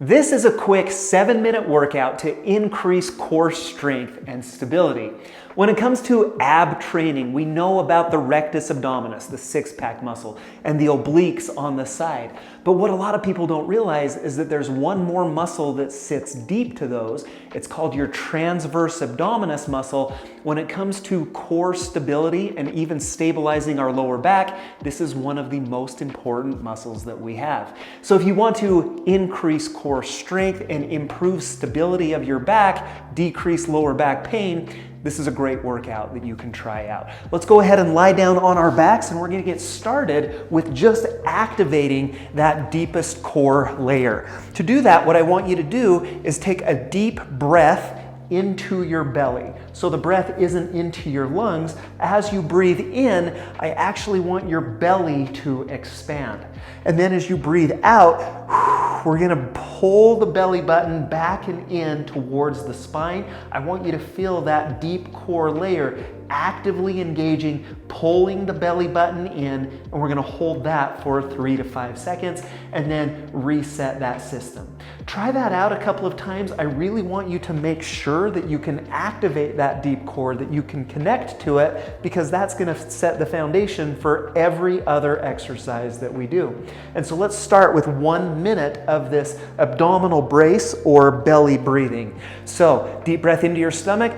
This is a quick 7-minute workout to increase core strength and stability. When it comes to ab training, we know about the rectus abdominis, the six-pack muscle, and the obliques on the side. But what a lot of people don't realize is that there's one more muscle that sits deep to those. It's called your transverse abdominis muscle. When it comes to core stability and even stabilizing our lower back, this is one of the most important muscles that we have. So if you want to increase core strength and improve stability of your back, decrease lower back pain, this is a great workout that you can try out. Let's go ahead and lie down on our backs, and we're going to get started with just activating that deepest core layer. To do that, what I want you to do is take a deep breath into your belly. So the breath isn't into your lungs. As you breathe in, I actually want your belly to expand. And then as you breathe out, we're gonna pull the belly button back and in towards the spine. I want you to feel that deep core layer actively engaging, pulling the belly button in, and we're gonna hold that for 3 to 5 seconds and then reset that system. Try that out a couple of times. I really want you to make sure that you can activate that deep core, that you can connect to it, because that's gonna set the foundation for every other exercise that we do. And so let's start with 1 minute of this abdominal brace or belly breathing. So deep breath into your stomach,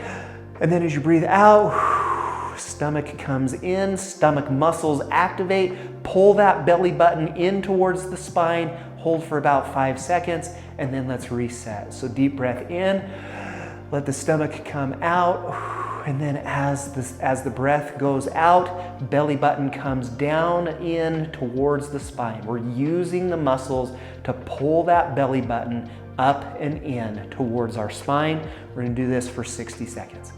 and then as you breathe out, stomach comes in, stomach muscles activate, pull that belly button in towards the spine, hold for about 5 seconds, and then let's reset. So deep breath in, let the stomach come out, and then as the breath goes out, belly button comes down in towards the spine. We're using the muscles to pull that belly button up and in towards our spine. We're gonna do this for 60 seconds.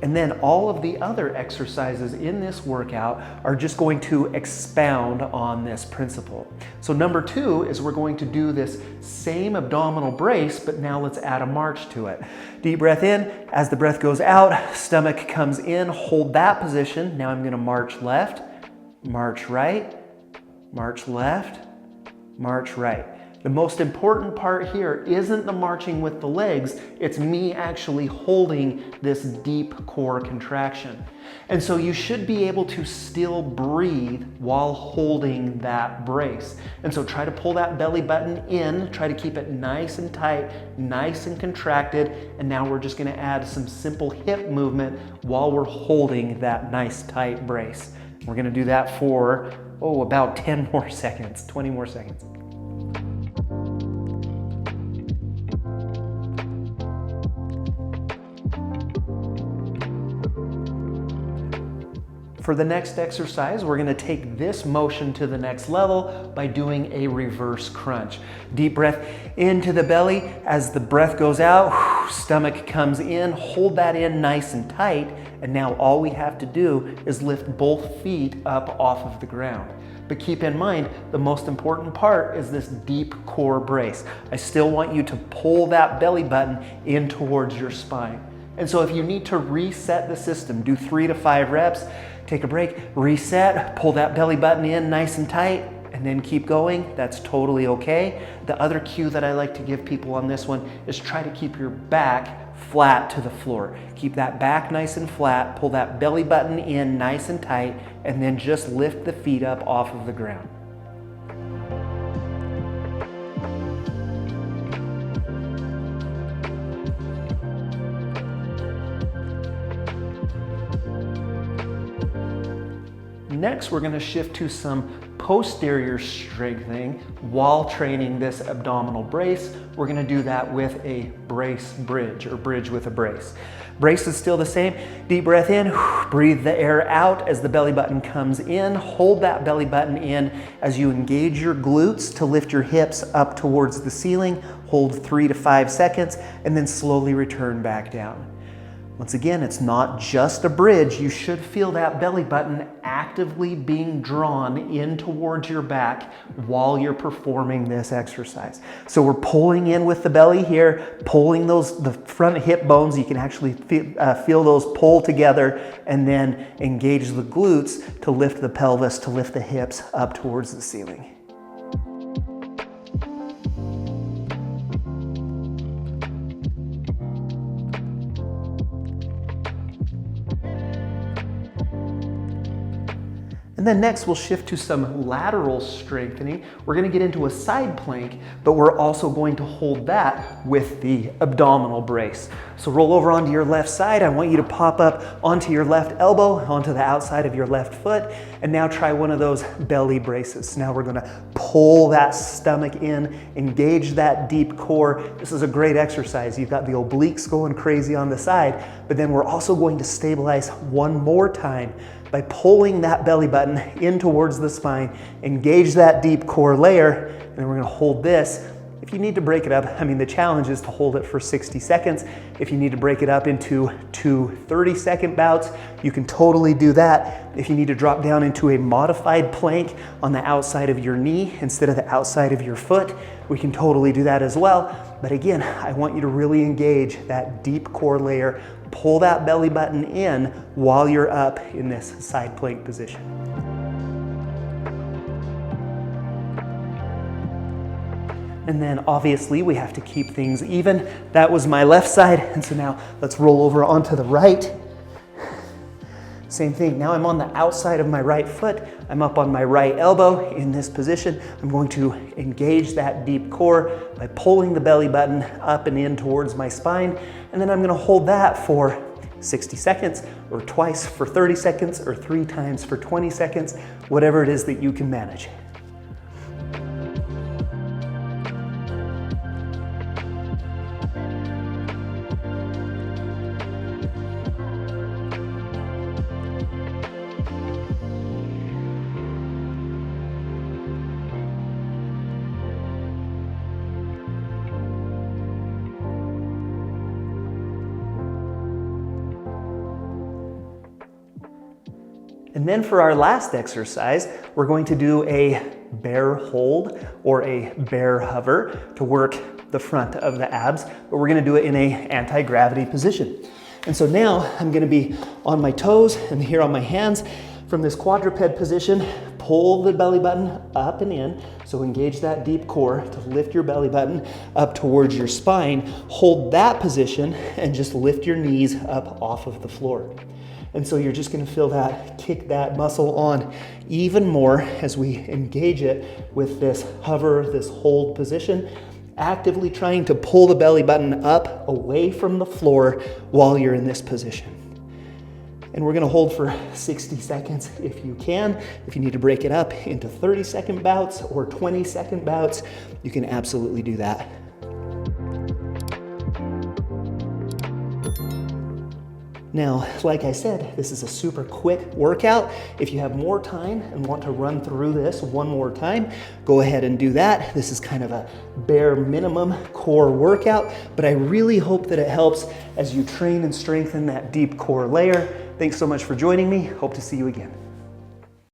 And then all of the other exercises in this workout are just going to expound on this principle. So number 2 is we're going to do this same abdominal brace, but now let's add a march to it. Deep breath in. As the breath goes out, stomach comes in, hold that position. Now I'm going to march left, march right, march left, march right. The most important part here isn't the marching with the legs, it's me actually holding this deep core contraction. And so you should be able to still breathe while holding that brace. And so try to pull that belly button in, try to keep it nice and tight, nice and contracted, and now we're just gonna add some simple hip movement while we're holding that nice tight brace. We're gonna do that for, about 10 more seconds, 20 more seconds. For the next exercise, we're gonna take this motion to the next level by doing a reverse crunch. Deep breath into the belly. As the breath goes out, stomach comes in, hold that in nice and tight, and now all we have to do is lift both feet up off of the ground. But keep in mind, the most important part is this deep core brace. I still want you to pull that belly button in towards your spine. And so if you need to reset the system, do 3 to 5 reps, take a break, reset, pull that belly button in nice and tight, and then keep going. That's totally okay. The other cue that I like to give people on this one is try to keep your back flat to the floor. Keep that back nice and flat, pull that belly button in nice and tight, and then just lift the feet up off of the ground. Next, we're going to shift to some posterior strengthening while training this abdominal brace. We're going to do that with a brace bridge, or bridge with a brace. Brace is still the same. Deep breath in, breathe the air out as the belly button comes in. Hold that belly button in as you engage your glutes to lift your hips up towards the ceiling. Hold 3 to 5 seconds and then slowly return back down. Once again, it's not just a bridge. You should feel that belly button actively being drawn in towards your back while you're performing this exercise. So we're pulling in with the belly here, pulling the front hip bones. You can actually feel those pull together, and then engage the glutes to lift the pelvis, to lift the hips up towards the ceiling. And then next we'll shift to some lateral strengthening. We're gonna get into a side plank, but we're also going to hold that with the abdominal brace. So roll over onto your left side. I want you to pop up onto your left elbow, onto the outside of your left foot, and now try one of those belly braces. Now we're gonna pull that stomach in, engage that deep core. This is a great exercise. You've got the obliques going crazy on the side, but then we're also going to stabilize one more time by pulling that belly button in towards the spine, engage that deep core layer, and then we're gonna hold this. If you need to break it up, I mean, the challenge is to hold it for 60 seconds. If you need to break it up into 2 30-second bouts, you can totally do that. If you need to drop down into a modified plank on the outside of your knee instead of the outside of your foot, we can totally do that as well. But again, I want you to really engage that deep core layer, pull that belly button in while you're up in this side plank position. And then obviously we have to keep things even. That was my left side, and so now let's roll over onto the right. Same thing, now I'm on the outside of my right foot. I'm up on my right elbow in this position. I'm going to engage that deep core by pulling the belly button up and in towards my spine. And then I'm gonna hold that for 60 seconds, or twice for 30 seconds, or 3 times for 20 seconds, whatever it is that you can manage. And then for our last exercise, we're going to do a bear hold or a bear hover to work the front of the abs, but we're gonna do it in a anti-gravity position. And so now I'm gonna be on my toes and here on my hands. From this quadruped position, pull the belly button up and in. So engage that deep core to lift your belly button up towards your spine. Hold that position and just lift your knees up off of the floor. And so you're just gonna feel that, kick that muscle on even more as we engage it with this hover, this hold position, actively trying to pull the belly button up away from the floor while you're in this position. And we're gonna hold for 60 seconds if you can. If you need to break it up into 30-second bouts or 20-second bouts, you can absolutely do that. Now, like I said, this is a super quick workout. If you have more time and want to run through this one more time, go ahead and do that. This is kind of a bare minimum core workout, but I really hope that it helps as you train and strengthen that deep core layer. Thanks so much for joining me. Hope to see you again.